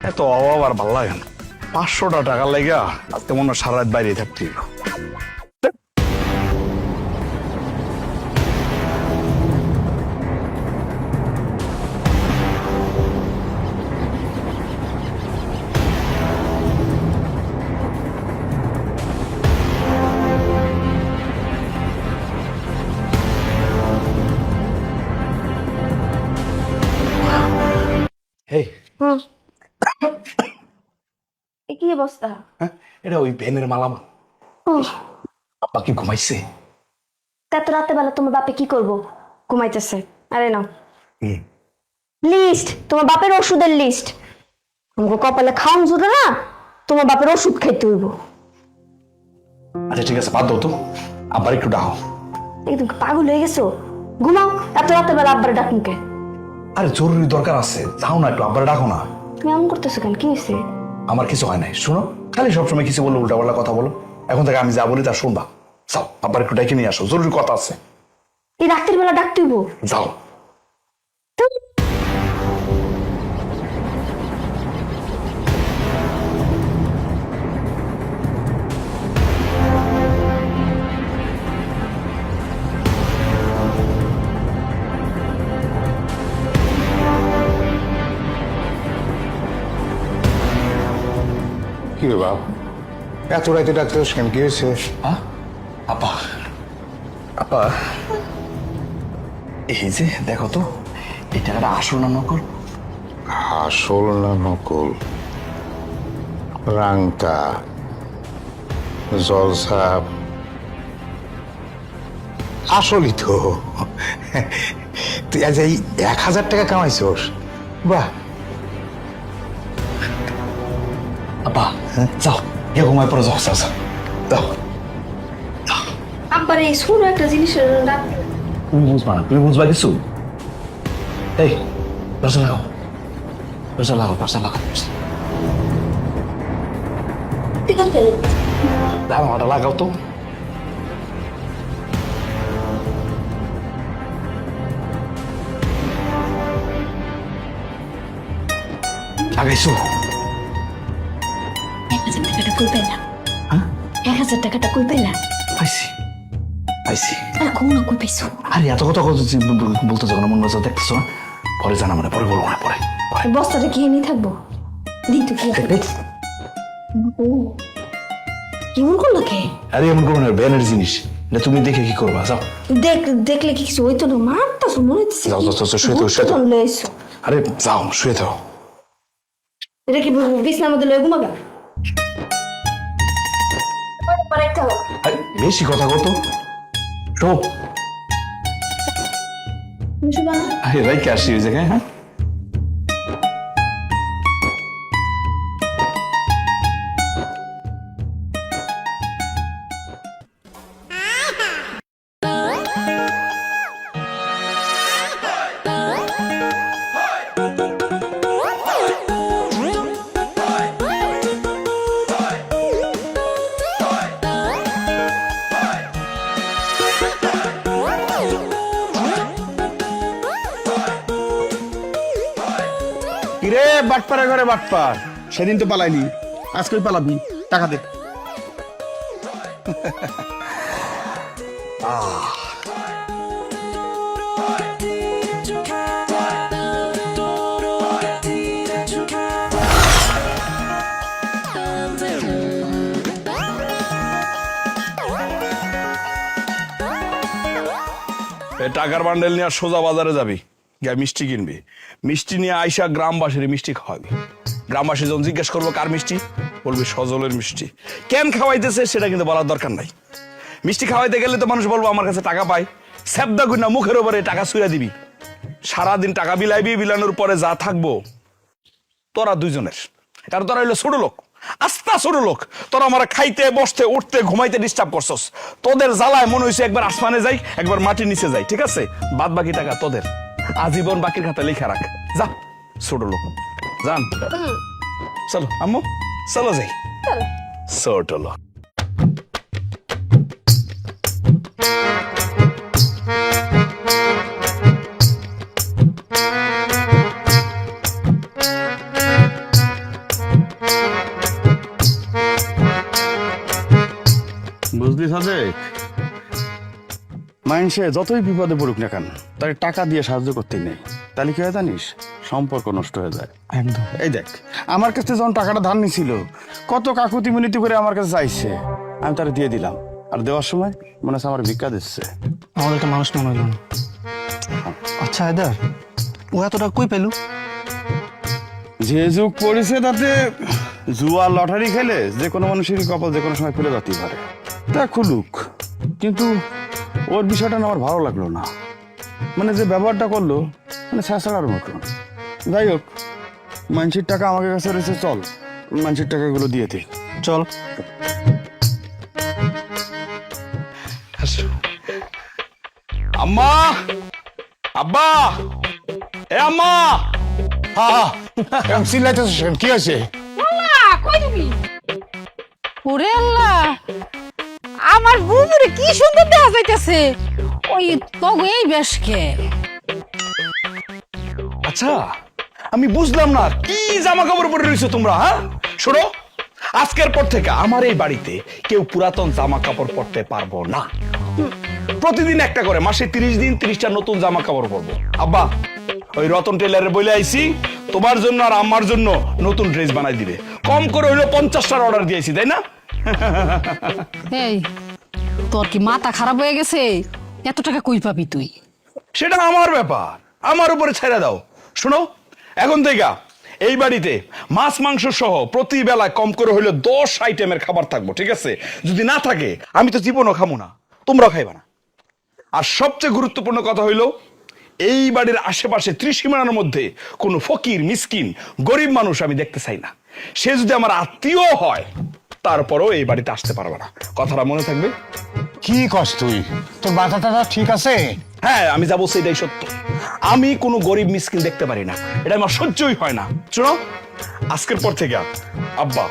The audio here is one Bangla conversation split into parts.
এত অভাব আর ভাল লাগে না। 500টা টাকা লাগা আজকে মনে হয় সারা রাত বাইরে থাকতে হইলো। এই কি অবস্থা? হ্যাঁ, এটা ওই ভ্যানের মালামাল। আপা কি ঘুমাইছে? এত রাতে বেলা তোমার বাপে কি করবো? ঘুমাইতেছে। আরে নাও হুম। লিস্ট, তোমার বাপের ওষুধের লিস্ট। আমাকে কপালে খাওয়ান জুড়ে না, তোমার বাপের ওষুধ খাইতে হইব। আচ্ছা ঠিক আছে, বাদ দাও তো, আবার একটু ডাকো। একদম পাগল হয়ে গেছো? ঘুমাও, এত রাতে বেলা আব্বারে ডাক মুখে। আরে জরুরি দরকার আছে, যাও না, একটু আবার ডাকো না। তুমি এমন করতেছো কেন? কি হয়েছে? আমার কিছু হয় নাই, শোনো, খালি সবসময় কিছু বললো উল্টাপাল্টা কথা বলো। এখন থেকে আমি যা বলি তা শুনবা। যাও, আবার একটু ডেকে নিয়ে আসো, জরুরি কথা আছে। এই রাতের বেলা ডাকতে হইব? যাও। কি রে বাপ, এত রাতে ডাক্তার কেন, কি হয়েছে? আপা, আপা, এই যে দেখো তো, এই টাকাটা আসল না নকল? আসল না নকল? রাংটা জলসাপ আসলই তো। তুই আজ এই 1000 টাকা কামাইছোস, বাহ। আপা যাও, গিয়ে ঘুমায় পড়ে যাও, যাও যাও। আব্বার এই ছোট একটা জিনিসের ডাক। তুমি বুঝবা না, তুমি বুঝবা কিছু? এই দরজা লাগাও, দরজা লাগাও, দরজা লাগাও। ঠিক আছে, দাঁড়াটা লাগাও তো। লাগাইছো? 1000 টাকাটা কই পেলাম? হ্যাঁ 1000 টাকাটা কই পেলাম? পাইছি, পাইছি। আর কোন না কই পাইছো? আরে এত কথা বলতে যাবো না, মন বাজার দেখতেছো না? পরে জানা, মানে পরে বলবো না, পরে পরে। বস্তাটা কি এনে থাকবো? দিই তো কি আছে? ও, কেমন করলো কে? আরে এমন করবো না, ব্যানের জিনিস এটা, তুমি দেখে কি করবা? যাও। দেখলে কি কিছু হইতো না? মারতাছো মনে হচ্ছে। যাও, যাও, যাও, শুয়ে থাকো, শুয়ে থাকো। লইছো আরে যাও, শুয়ে থাকো। এটা কি বিছনার মধ্যে লয়ে ঘুমাবা? পরে খাও। আরে বেশি কথা কত শো। তুমি শুবা না? আরে রাইকে আসি ওই জায়গায়। হ্যাঁ, কিরে বাটপাড়া ঘরে বাটপার, সেদিন তো পালাইলি, আজকে পালাবি, টাকা দে। টাকার বান্ডেল নিয়ে সোজা বাজারে যাবি, গিয়ে মিষ্টি কিনবি। মিষ্টি নিয়ে আইসা গ্রামবাসীর মিষ্টি খাওয়াবি। গ্রামবাসী যখন জিজ্ঞেস করবো কার মিষ্টি, বলবি সজলের মিষ্টি। কেন খাওয়াইতেছে সেটা কিন্তু বলার দরকার নাই। মিষ্টি খাওয়াইতে গেলে তো মানুষ বলবো আমার কাছে টাকা পায়, স্যাবদা গুনা মুখের উপরে টাকা ছুঁড়ে দিবি। সারাদিন টাকা বিলাইবি, বিলানোর পরে যা থাকবো তোরা দুইজনের। কারণ তোরা হইলো ছোট লোক, আস্তা ছোট লোক। তোরা আমার খাইতে, বসতে, উঠতে, ঘুমাইতে ডিস্টার্ব করছস। তোদের জ্বালায় মনে হয়েছে একবার আসমানে যাই, একবার মাটির নিচে যাই। ঠিক আছে, বাদ বাকি টাকা তোদের, আজীবন বাকির খাতা লেখা রাখ। যা ছোট লোক, যান। চলো আম্মু, চলো যাই। ছোট লোক। সাদেক, মানুষে যতই বিপদে পড়ুক না কেন তাকে টাকা দিয়ে সাহায্য করতেই নেই, তাহলে কি হয় জানিস, সম্পর্ক নষ্ট হয়ে যায়। একদম। এই দেখ, আমার কাছে যখন টাকাটা ধার নিছিল, কত কাকুতি মিনতি করে আমার কাছে চাইছে, আমি তারা দিয়ে দিলাম। আর দেওয়ার সময় মনে হচ্ছে আমার ভিক্ষা দিচ্ছে। আমাদের একটা মানুষ মনে হইল না। আচ্ছা হায়দার, ও এতটা কই পেলু? যে যুগ পড়েছে তাতে জুয়া লটারি খেলে যে কোনো মানুষেরই কপাল যে কোনো সময় ফেলে যেতেই পারে। তা খুলুক, কিন্তু ওর বিষয়টা না আমার ভালো লাগলো না। মানে যে ব্যবহারটা করলো, মানে ছেঁচড়ার মতন। যাই হোক, মানুষের টাকা আমাকে কাছে রয়েছে, চল মানুষের টাকাগুলো দিয়ে দে। চল। আম্মা, আব্বা, এ আম্মা। চিল্লাইতেছিস কেন? কি হয়েছে? ওরে আল্লাহ, আমার বুবুরে কি সুন্দর দেখা যাইতেছে। ওই তগো এই বেশকে। আচ্ছা, আমি বুঝলাম না কি জামা কাপড় পরে রয়েছো তোমরা। হ্যাঁ, শোনো, আজকের পর থেকে আমার এই বাড়িতে কেউ পুরাতন জামা কাপড় পরতে পারবো না। প্রতিদিন একটা করে, মাসে 30 দিন 30টা নতুন জামা কাপড় পরবো। আব্বা, ওই রতন টেলারে বলে আইছি তোমার জন্য আর আমার জন্য নতুন ড্রেস বানাই দিবে। কম করে হইলো 50টার অর্ডার দিয়েছি, তাই না? এই, তোর কি মাথা খারাপ হয়ে গেছে? এত টাকা কই পাবি তুই? সেটা আমার ব্যাপার, আমার উপরে ছেড়ে দাও। শোনো, এখন থেকে এই বাড়িতে মাছ মাংস সহ প্রতি বেলায় কম করে হইলো 10 আইটেমের খাবার থাকবো, ঠিক আছে? যদি না থাকে আমি তো জীবনও খাবো না, তোমরাও খাইবা না। আর সবচেয়ে গুরুত্বপূর্ণ কথা হইলো, এই বাড়ির আশেপাশে ত্রিসীমানার মধ্যে কোনো ফকির মিসকিন গরিব মানুষ আমি দেখতে চাই না। সে যদি আমার আত্মীয় হয় তারপরও এই বাড়িতে আসতে পারবে না। কথাটা মনে থাকবে? কি কস তুই? তোর মাথা টাথা ঠিক আছে? হ্যাঁ, আমি যাবো, সেটাই সত্য। আমি কোনো গরিব মিসকিন দেখতে পারি না, এটা আমার সহ্যই হয় না। শোনো, আজকের পর থেকে আব্বা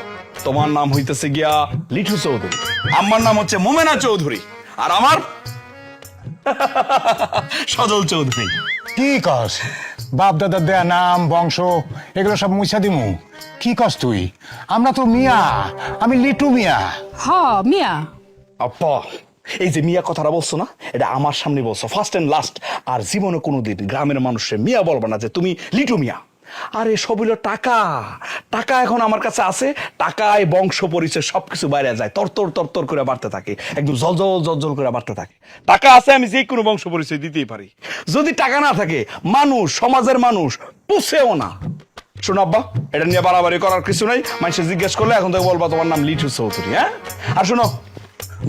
তোমার নাম হইতেছে গিয়া লিঠু চৌধুরী, আম্মার নাম হচ্ছে মোমেনা চৌধুরী, আর আমার সজল চৌধুরী। কি কস? বাপ দাদার দেয়া নাম বংশ এগুলো সব মুছা দিমু? কি কস তুই? আমরা তো মিয়া, আমি লিটু মিয়া। হ মিয়া। আব্বা, এই যে মিয়া কথাটা বলছো না, এটা আমার সামনে বলছো, ফার্স্ট এন্ড লাস্ট। আর জীবনে কোনোদিন গ্রামের মানুষের মিয়া বলবো না যে তুমি লিটু মিয়া। আরে সব হইলো টাকা। টাকা এখন আমার কাছে আছে, টাকায় বংশ পরিচয় সবকিছু বাইরে যায়, তরতর তরতর করে বাড়তে থাকে, একদম জলজল জলজল করে বাড়তে থাকে। টাকা আছে, আমি যে কোনো বংশ পরিচয় দিতেই পারি। যদি টাকা না থাকে, মানুষ, সমাজের মানুষ পুষেও না। শোনো আব্বা, এটা নিয়ে বাড়াবাড়ি করার কিছু নাই। মানুষে জিজ্ঞেস করলে এখন থেকে বলবা তোমার নাম লিটু চৌধুরী। হ্যাঁ, আর শোনো,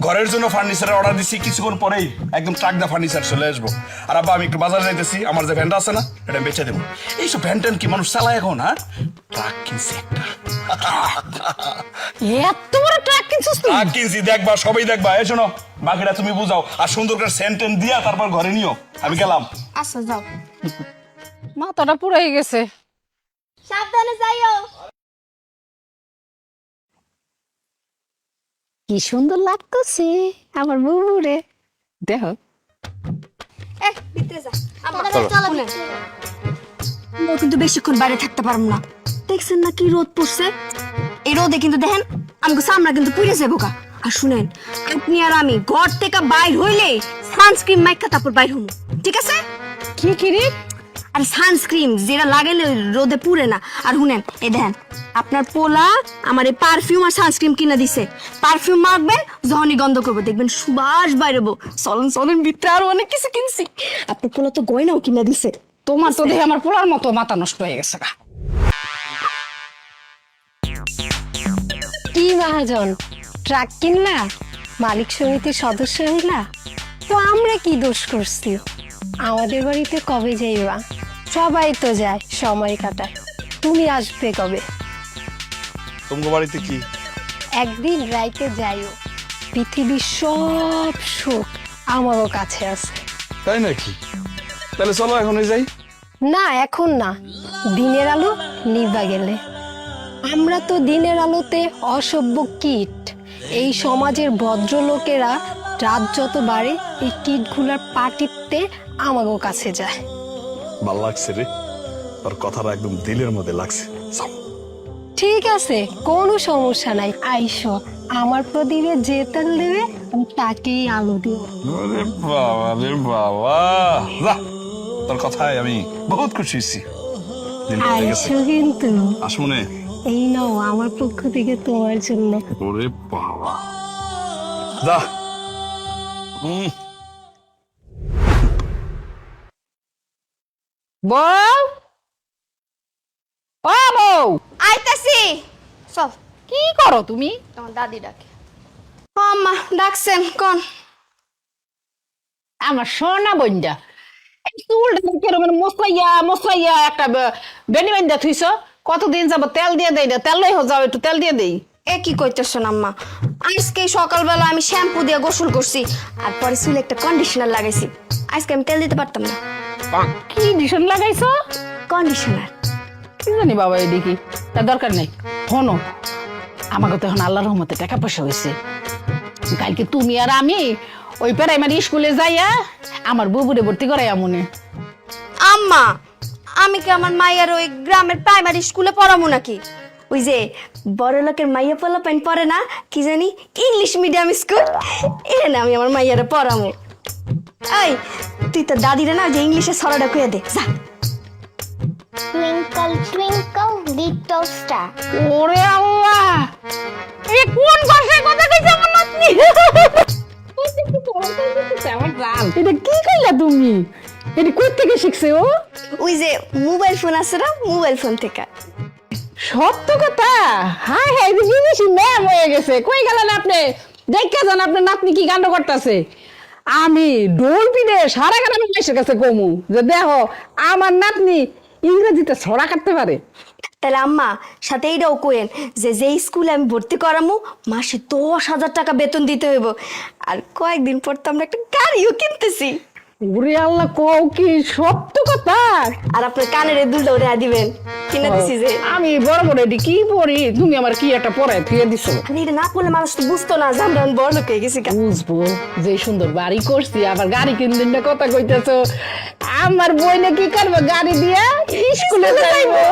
ঘরের জন্য ফার্নিচারের অর্ডার দিছি, কিছুক্ষণ পরেই একদম ট্রাকদা ফার্নিচার চলে আসবো। আর আব্বা, আমি একটু বাজারে যাইতেছি, আমার যে ভ্যানটা আছে না, এটা বেচে দেবো। এইসব ভ্যান ট্যান কি মানুষ চালায় এখন? হ্যাঁ, ট্রাক কিনছি একটা। এত বড় ট্রাক কিনছিস তুই? ট্রাক কিনছি, দেখবা, সবাই দেখবা। এই শোনো, বাকিটা তুমি বুঝাও, আর সুন্দর করে সেন্টেন দিয়া তারপর ঘরে নিও। আমি গেলাম। আচ্ছা যাও। মাথাটা পুরাই গেছে। সাবধানে যাইও। কি সুন্দর লাগতেছে আমার বুবুরে, দেখো। ভিতরে যা। আমরা কিন্তু বেশিক্ষণ বাইরে থাকতে পারবো না। দেখছেন না কি রোদ পড়ছে? এই রোদে কিন্তু দেখেন আমাকে সামনে কিন্তু পুড়ে যাবো গা। আর শুনেন, আপনি আর আমি ঘর থেকে বাইর হইলে সানস্ক্রিন মাইকা তারপর বাইর হবো, ঠিক আছে? কি কি রে? আর সানস্ক্রিন যেটা লাগাইলে রোদে পুড়ে না। আর শুনেন, এই দেখেন আপনার পোলা আমার এই পারফিউম আর সানস্ক্রিন কিনে দিছে। পারফিউম মাখবেন, যখনই গন্ধ করবো দেখবেন সুবাস বাইরেবো। চলেন চলেন, ভিতরে আরো অনেক কিছু কিনছি। আপনার পোলা তো গয়নাও কিনে দিছে। তোমার তো দেখে আমার পোলার মতো মাথা নষ্ট হয়ে গেছে গা। কি মহাজন, ট্রাক কিনলা, মালিক সমিতির সদস্য হইলা, তো আমরা কি দোষ করছি? আমাদের বাড়িতে কবে যাইবা? সবাই তো যায়, সময় কাটায়। তুমি আসবে কবে? তোমার বাড়িতে কি? একদিন রাইতে যাইও। পৃথিবীর সব সুখ আমারও কাছে আছে। তাই নাকি? তাহলে চলো এখনই যাই। না, এখন না, দিনের আলো নিভা গেলে। আমরা তো দিনের আলোতে অসভ্য কীট। এই সমাজের ভদ্রলোকেরা রাত যত বাড়ে এই কীটগুলার পা টিপতে আমারও কাছে যায়। ভাল লাগছে রে, তোর কথাটা একদম দিলের মধ্যে লাগছে। ঠিক আছে, কোনো সমস্যা নাই, আইসো। আমার প্রদীপে যে তেল দেবে আমি তাকেই আলো দিব। আরে বাবা রে বাবা, যা, তোর কথায় আমি বহুত খুশি হয়েছি। দিন কেটে গেছে। আইসো কিন্তু। আসমনে এই নাও আমার পক্ষ থেকে তোমার জন্য। ওরে বাবা, যা। বউ, ও বউ, আইতাছি। চল, কি করো তুমি? তোমার দাদি ডাকে। ও আম্মা ডাকছেন, কোন? আমার সোনা বইন্দা, এই চুলটা কেরকম মশলাইয়া মশলাইয়া একটা বেনি বাইন্দা থুইছ। কতদিন যাব তেল দিয়ে দেই না, তেল লই যাও, একটু তেল দিয়ে দেই। এ কি কইতেছেন আম্মা? আজকে সকালবেলা আমি শ্যাম্পু দিয়ে গোসল করছি, আর পরে চুলে একটা কন্ডিশনার লাগাইছি। আজকে আমি তেল দিতে পারতাম না। কি ডিশন লাগাইছো? কন্ডিশনার। কি জানি বাবা, এদিকে তার দরকার নেই। শোনো, আমাকে তো এখন আল্লাহর রহমতে টাকা পয়সা হয়েছে। কালকে তুমি আর আমি ওই প্রাইমারি স্কুলে যাইয়া আমার বুবুরে ভর্তি করাইয়া মনে। আম্মা, আমি কি আমার মাইয়ার ওই গ্রামের প্রাইমারি স্কুলে পড়াবো নাকি? ওই যে বড় লোকের মাইয়া পোলা পাইন পড়ে না, কি জানি ইংলিশ মিডিয়াম স্কুল, এখানে আমি আমার মাইয়ারে পড়াবো। এই তুই তো দাদিরে না যে ইংলিশে ছড়াটা কইয়া দে, যা। Twinkle, twinkle, little star. ওরে আল্লাহ, এই কোন ভাষায় কথা কইছ আমার নাতনি? আমার জান, এটা কি কইলা তুমি? এটা কই থেকে শিখছে ও? ওই যে মোবাইল ফোন আছে না, মোবাইল ফোন থেকে। সত্য কথা? হাই হাই, বিদেশি ম্যাম হয়ে গেছে। কই গেলেন আপনি? দেখা যান আপনার নাতনি কি কাণ্ড করতেছে। আমি ডোল পিনে সারা গ্রামে এসে গেছে কমু যে দেখো আমার নাতনি ইংরেজিতে ছড়া কাটতে পারে। তাহলে আম্মা সাথে এইটাও কোয়েন যে যে স্কুলে আমি ভর্তি করামু মাসে 10,000 টাকা বেতন দিতে হইব, আর কয়েকদিন পর তো আমরা একটা গাড়িও কিনতেছি। ওরে আল্লাহ, কও কি সত্য কথা? আর আপনার কানের দুলটা ওরে দিবেন, কিনে দিছি যে। আমি বড় বড় এটি কি পড়ি, তুমি আমার কি একটা পড়ায় থুয়ে দিছো। আমি এটা না করলে মানুষ তো বুঝতো না যে আমরা বড় লোক হয়ে গেছি। বুঝবো যে সুন্দর বাড়ি করছি, আবার গাড়ি কিনবেন না কথা কইতেছো। আমার বইনে কি করবো, গাড়ি দিয়া স্কুলে যাইবো।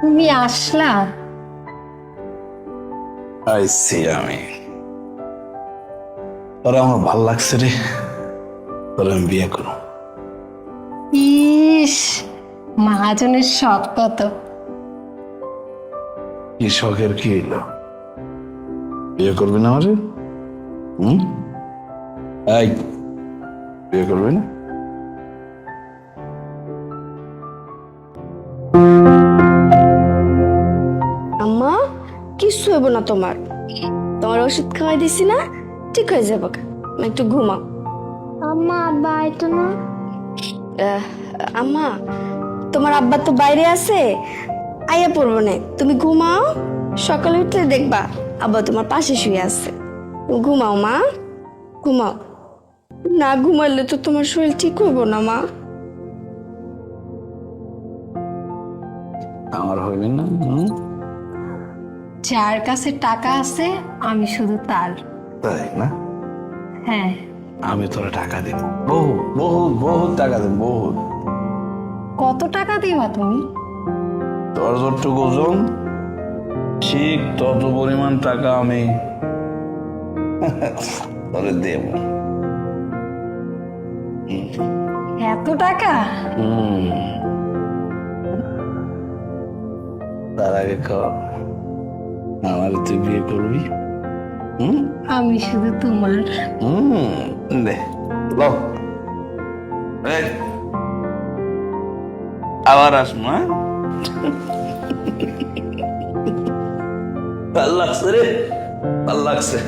তুমি আসলা? আইছি আমি। তোরা আমার ভাল লাগছে রে, তোরা আমি বিয়ে করো। ইস, মহাজনের শখ কত। কি শখের কি হইলো? বিয়ে করবি না আমারে? এই বিয়ে করবি না? আম্মা কিছু হইব না তোমার, তোমার ওষুধ খাওয়াই দিছি না, ঠিক হয়ে যাবো। একটু ঘুমাও। আম্মা, আব্বা আইতো না? আম্মা, তোমার আব্বা তো বাইরে আছে, আইয়া পড়বো না, তুমি ঘুমাও। সকালে উঠলে দেখবা আব্বা তোমার পাশে শুয়ে আছে। ঘুমাও মা, ঘুমাও। না ঘুমাইলে তো তোমার শরীর ঠিক হইব না মা। আমার হইবে না? যার কাছে টাকা আছে আমি শুধু তার। তাই না? হ্যাঁ। আমি তোরা টাকা দেব, বহুত বহুত বহুত টাকা দেব, বহুত। কত টাকা দিবা তুমি? তোর যতটুকু ওজন ঠিক তত পরিমাণ টাকা আমি তোরে দেব। এত টাকা? তার আগে আমার তুই বিয়ে করবি? আমি শুধু তোমার। দে লো, আবার আসমা। ভাল লাগছে রে, ভাল লাগছে।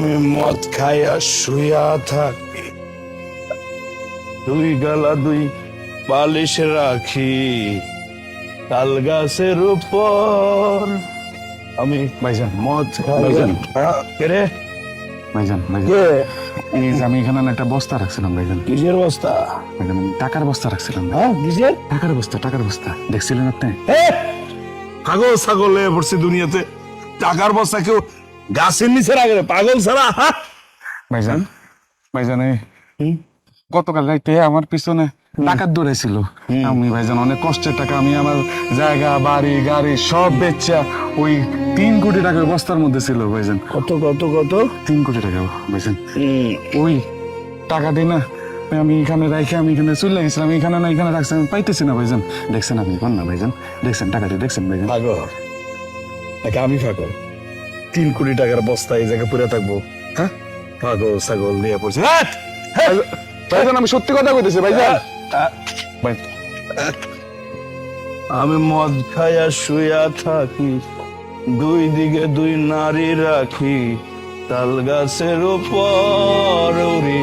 আমি মদ খাইয়া শুয়া থাকি, দুই গালা দুই বালিশ রাখি তাল গাছের উপর। আমি ভাইজান মদ খাই। ভাইজান। কে রে? ভাইজান ভাইজান কে? এই যে আমি এখানে না একটা বস্তা রাখছিলাম ভাইজান। কিসের বস্তা? ভাইজান আমি টাকার বস্তা রাখছিলাম। হ্যাঁ কিসের? টাকার বস্তা দেখছিলেন আপনি? পাগল ছাগল হয়ে পড়ছে দুনিয়াতে। টাকার বস্তা কেউ গাছের নিচে রাখে না, পাগল ছাড়া। ভাইজান ভাইজান এই গতকাল রাইতে আমার পিছনে টাকার দৌড়াইছিল। আমি ভাইজান অনেক কষ্টের টাকা, আমি আমার জায়গা বাড়ি গাড়ি সব বেচা ওই 3 কোটি টাকার বস্তার মধ্যে ছিল ভাইজান। কত কত কত? 3 কোটি টাকা ভাইজান। ওই টাকা দিই না আমি এখানে রাখি, আমি এখানে চলে গেছিলাম, আমি এখানে না এখানে রাখছি, আমি পাইতেছি না ভাইজান। দেখছেন আপনি কোন না ভাইজান? দেখছেন টাকাটি দেখছেন ভাইজান? পাগল নাকি আমি পাগল? 3 কোটি টাকার বস্তা এই জায়গায় পড়ে থাকবো? হ্যাঁ পাগল ছাগল নিয়ে পড়ছে। ভাইজান আমি সত্যি কথা কইতেছি ভাইজান। ভাই আমি মদ খাইয়া শুয়া থাকি, দুই দিকে দুই নারী রাখি তাল গাছের উপর উড়ি